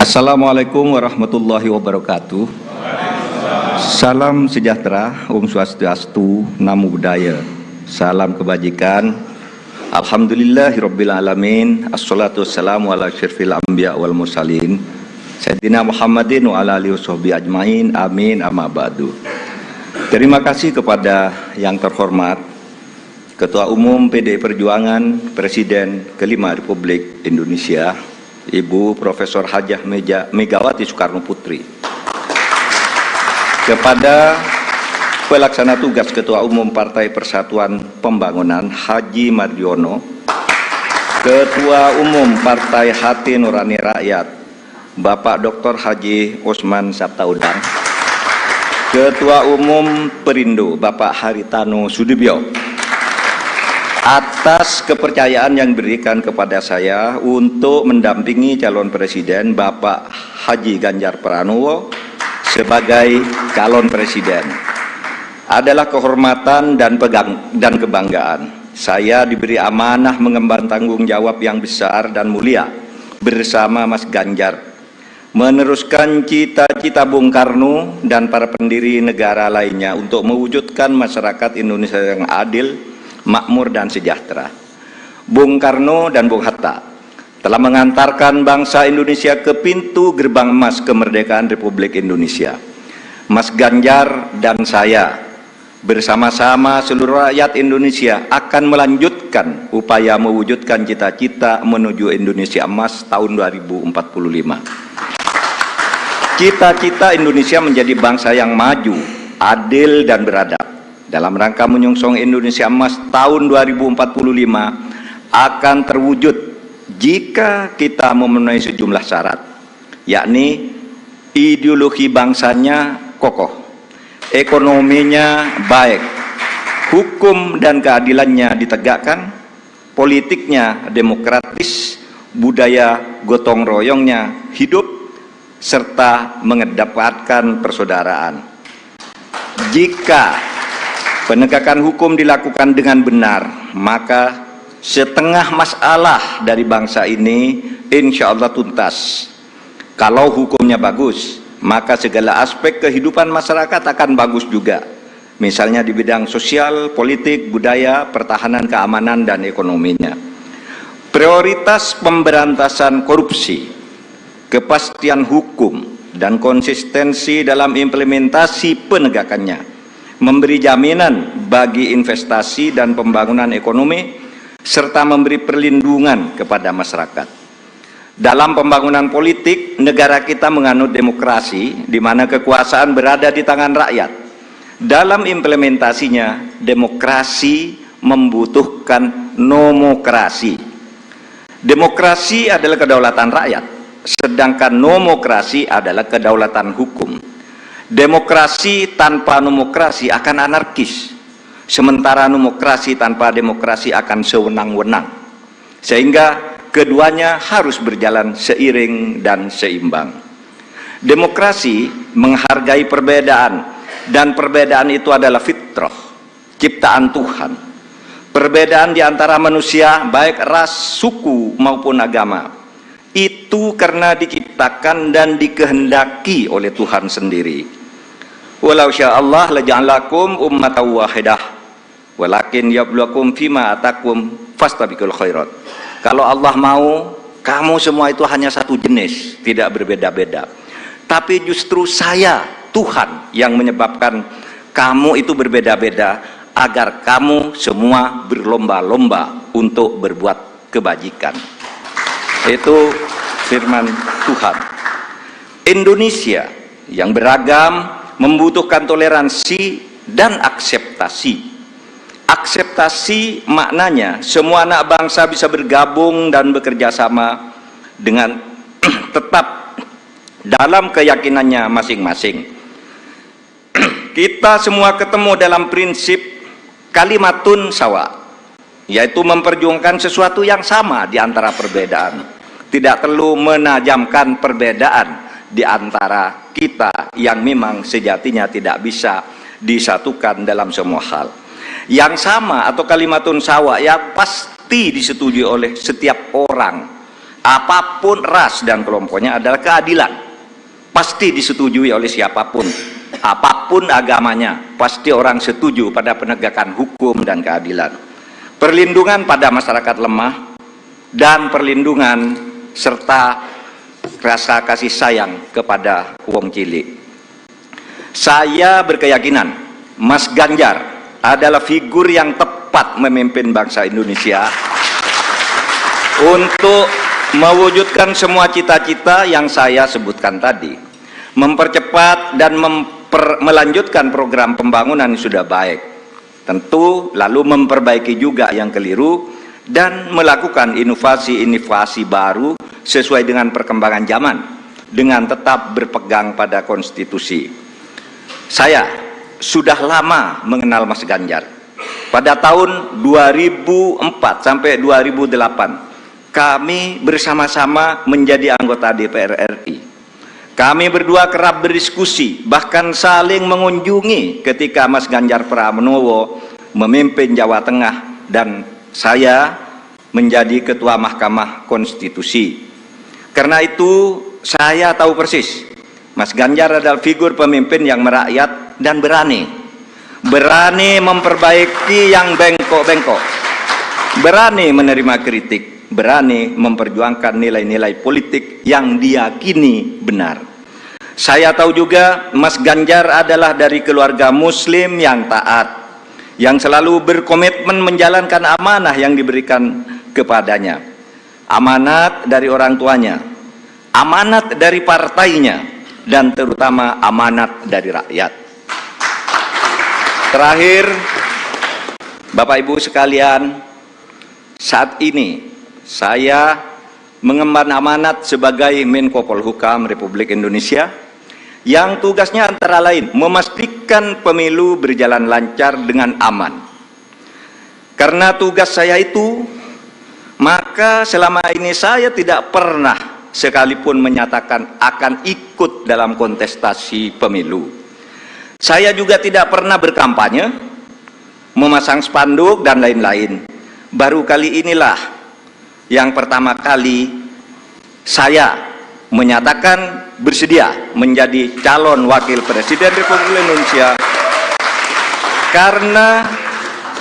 Assalamualaikum warahmatullahi wabarakatuh. Salam sejahtera, Om Swastiastu, Namo Buddhaya. Salam kebajikan. Alhamdulillahirabbil alamin. Assalatu wassalamu ala asyrafil anbiya wal mursalin. Sayyidina Muhammadin wa ala alihi washabihi ajmain. Amin amma ba'du. Terima kasih kepada yang terhormat Ketua Umum PDI Perjuangan, Presiden kelima Republik Indonesia, Ibu Profesor Hajah Megawati Soekarno Putri, kepada Pelaksana Tugas Ketua Umum Partai Persatuan Pembangunan Haji Mardiono, Ketua Umum Partai Hati Nurani Rakyat Bapak Dr. Haji Osman Sabtaudang, Ketua Umum Perindo Bapak Haritano Sudibyo, atas kepercayaan yang diberikan kepada saya untuk mendampingi calon presiden Bapak Haji Ganjar Pranowo sebagai calon presiden. Adalah kehormatan dan kebanggaan. Saya diberi amanah mengemban tanggung jawab yang besar dan mulia bersama Mas Ganjar, meneruskan cita-cita Bung Karno dan para pendiri negara lainnya untuk mewujudkan masyarakat Indonesia yang adil, makmur dan sejahtera. Bung Karno dan Bung Hatta telah mengantarkan bangsa Indonesia ke pintu gerbang emas kemerdekaan Republik Indonesia. Mas Ganjar dan saya bersama-sama seluruh rakyat Indonesia akan melanjutkan upaya mewujudkan cita-cita menuju Indonesia emas tahun 2045. Cita-cita Indonesia menjadi bangsa yang maju, adil dan beradab dalam rangka menyongsong Indonesia Emas tahun 2045 akan terwujud jika kita memenuhi sejumlah syarat, yakni ideologi bangsanya kokoh, ekonominya baik, hukum dan keadilannya ditegakkan, politiknya demokratis, budaya gotong royongnya hidup, serta mengedepankan persaudaraan. Jika penegakan hukum dilakukan dengan benar, maka setengah masalah dari bangsa ini insya Allah tuntas. Kalau hukumnya bagus, maka segala aspek kehidupan masyarakat akan bagus juga. Misalnya di bidang sosial, politik, budaya, pertahanan, keamanan, dan ekonominya. Prioritas pemberantasan korupsi, kepastian hukum, dan konsistensi dalam implementasi penegakannya memberi jaminan bagi investasi dan pembangunan ekonomi, serta memberi perlindungan kepada masyarakat. Dalam pembangunan politik, negara kita menganut demokrasi, di mana kekuasaan berada di tangan rakyat. Dalam implementasinya, demokrasi membutuhkan nomokrasi. Demokrasi adalah kedaulatan rakyat, sedangkan nomokrasi adalah kedaulatan hukum. Demokrasi tanpa nomokrasi akan anarkis, sementara nomokrasi tanpa demokrasi akan sewenang-wenang, sehingga keduanya harus berjalan seiring dan seimbang. Demokrasi menghargai perbedaan, dan perbedaan itu adalah fitrah, ciptaan Tuhan. Perbedaan di antara manusia, baik ras, suku maupun agama, itu karena diciptakan dan dikehendaki oleh Tuhan sendiri. Walau sya'allah laja'alakum ummatan wahidah walakin yabluwakum fima atakum fastabiqul khairat. Kalau Allah mau, kamu semua itu hanya satu jenis, tidak berbeda-beda. Tapi justru saya, Tuhan, yang menyebabkan kamu itu berbeda-beda, agar kamu semua berlomba-lomba untuk berbuat kebajikan. Itu firman Tuhan. Indonesia yang beragam membutuhkan toleransi dan akseptasi. Akseptasi maknanya semua anak bangsa bisa bergabung dan bekerja sama dengan tetap dalam keyakinannya masing-masing. Kita semua ketemu dalam prinsip kalimatun sawa, yaitu memperjuangkan sesuatu yang sama di antara perbedaan. Tidak perlu menajamkan perbedaan di antara kita yang memang sejatinya tidak bisa disatukan dalam semua hal. Yang sama atau kalimatun sawa yang pasti disetujui oleh setiap orang apapun ras dan kelompoknya adalah keadilan. Pasti disetujui oleh siapapun, apapun agamanya, pasti orang setuju pada penegakan hukum dan keadilan. Perlindungan pada masyarakat lemah dan perlindungan serta rasa kasih sayang kepada wong cilik. Saya berkeyakinan Mas Ganjar adalah figur yang tepat memimpin bangsa Indonesia untuk mewujudkan semua cita-cita yang saya sebutkan tadi, mempercepat dan melanjutkan program pembangunan yang sudah baik, tentu lalu memperbaiki juga yang keliru dan melakukan inovasi-inovasi baru sesuai dengan perkembangan zaman dengan tetap berpegang pada konstitusi. Saya sudah lama mengenal Mas Ganjar. Pada tahun 2004 sampai 2008 kami bersama-sama menjadi anggota DPR RI. Kami berdua kerap berdiskusi, bahkan saling mengunjungi ketika Mas Ganjar Pranowo memimpin Jawa Tengah dan saya menjadi Ketua Mahkamah Konstitusi. Karena itu saya tahu persis Mas Ganjar adalah figur pemimpin yang merakyat dan berani memperbaiki yang bengkok-bengkok, berani menerima kritik, berani memperjuangkan nilai-nilai politik yang diyakini benar. Saya tahu juga Mas Ganjar adalah dari keluarga muslim yang taat, yang selalu berkomitmen menjalankan amanah yang diberikan kepadanya, amanat dari orang tuanya, amanat dari partainya, dan terutama amanat dari rakyat. Terakhir, Bapak Ibu sekalian, saat ini saya mengemban amanat sebagai Menko Polhukam Republik Indonesia yang tugasnya antara lain memastikan pemilu berjalan lancar dengan aman. Karena tugas saya itu, maka selama ini saya tidak pernah sekalipun menyatakan akan ikut dalam kontestasi pemilu. Saya juga tidak pernah berkampanye, memasang spanduk dan lain-lain. Baru kali inilah yang pertama kali saya menyatakan bersedia menjadi calon wakil presiden Republik Indonesia karena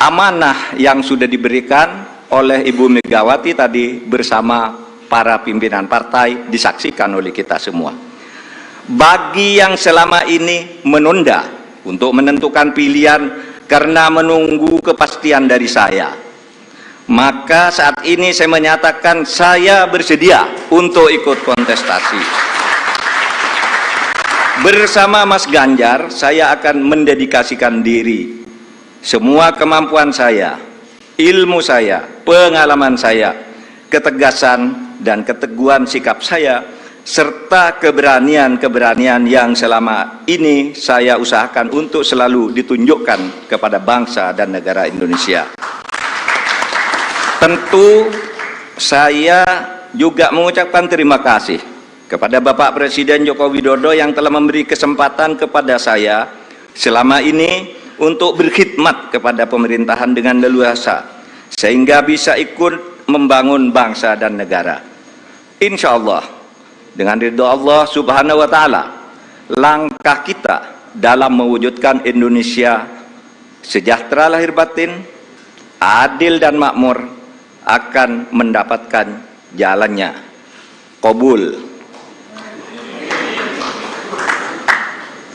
amanah yang sudah diberikan oleh Ibu Megawati tadi bersama para pimpinan partai disaksikan oleh kita semua. Bagi yang selama ini menunda untuk menentukan pilihan karena menunggu kepastian dari saya, maka saat ini saya menyatakan saya bersedia untuk ikut kontestasi. Bersama Mas Ganjar, saya akan mendedikasikan diri, semua kemampuan saya, ilmu saya, pengalaman saya, ketegasan dan keteguhan sikap saya, serta keberanian-keberanian yang selama ini saya usahakan untuk selalu ditunjukkan kepada bangsa dan negara Indonesia. Tentu saya juga mengucapkan terima kasih kepada Bapak Presiden Joko Widodo yang telah memberi kesempatan kepada saya selama ini untuk berkhidmat kepada pemerintahan dengan leluasa, sehingga bisa ikut membangun bangsa dan negara. Insya Allah dengan ridho Allah Subhanahu wa Ta'ala, langkah kita dalam mewujudkan Indonesia sejahtera lahir batin, adil dan makmur akan mendapatkan jalannya. Qabul.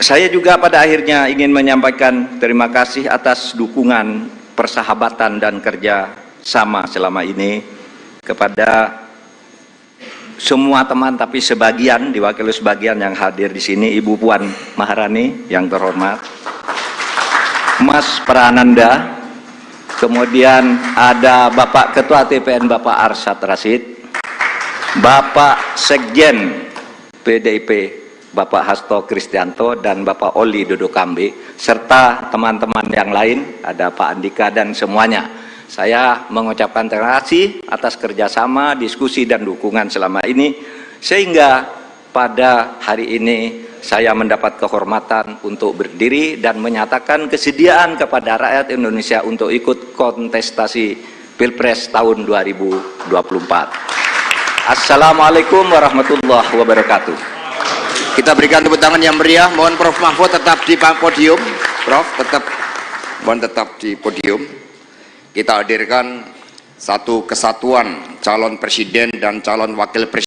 Saya juga pada akhirnya ingin menyampaikan terima kasih atas dukungan, persahabatan dan kerja sama selama ini kepada semua teman, tapi sebagian diwakili sebagian yang hadir di sini, Ibu Puan Maharani yang terhormat, Mas Prananda, kemudian ada Bapak Ketua TPN Bapak Arsyad Rashid, Bapak Sekjen PDIP Bapak Hasto Kristianto dan Bapak Oli Dodo Kambe, serta teman-teman yang lain, ada Pak Andika dan semuanya. Saya mengucapkan terima kasih atas kerjasama, diskusi, dan dukungan selama ini, sehingga pada hari ini saya mendapat kehormatan untuk berdiri dan menyatakan kesediaan kepada rakyat Indonesia untuk ikut kontestasi Pilpres tahun 2024. Assalamualaikum warahmatullahi wabarakatuh. Kita berikan tepuk tangan yang meriah. Mohon Prof. Mahfud tetap di podium. Prof, mohon tetap di podium. Kita hadirkan satu kesatuan calon presiden dan calon wakil presiden.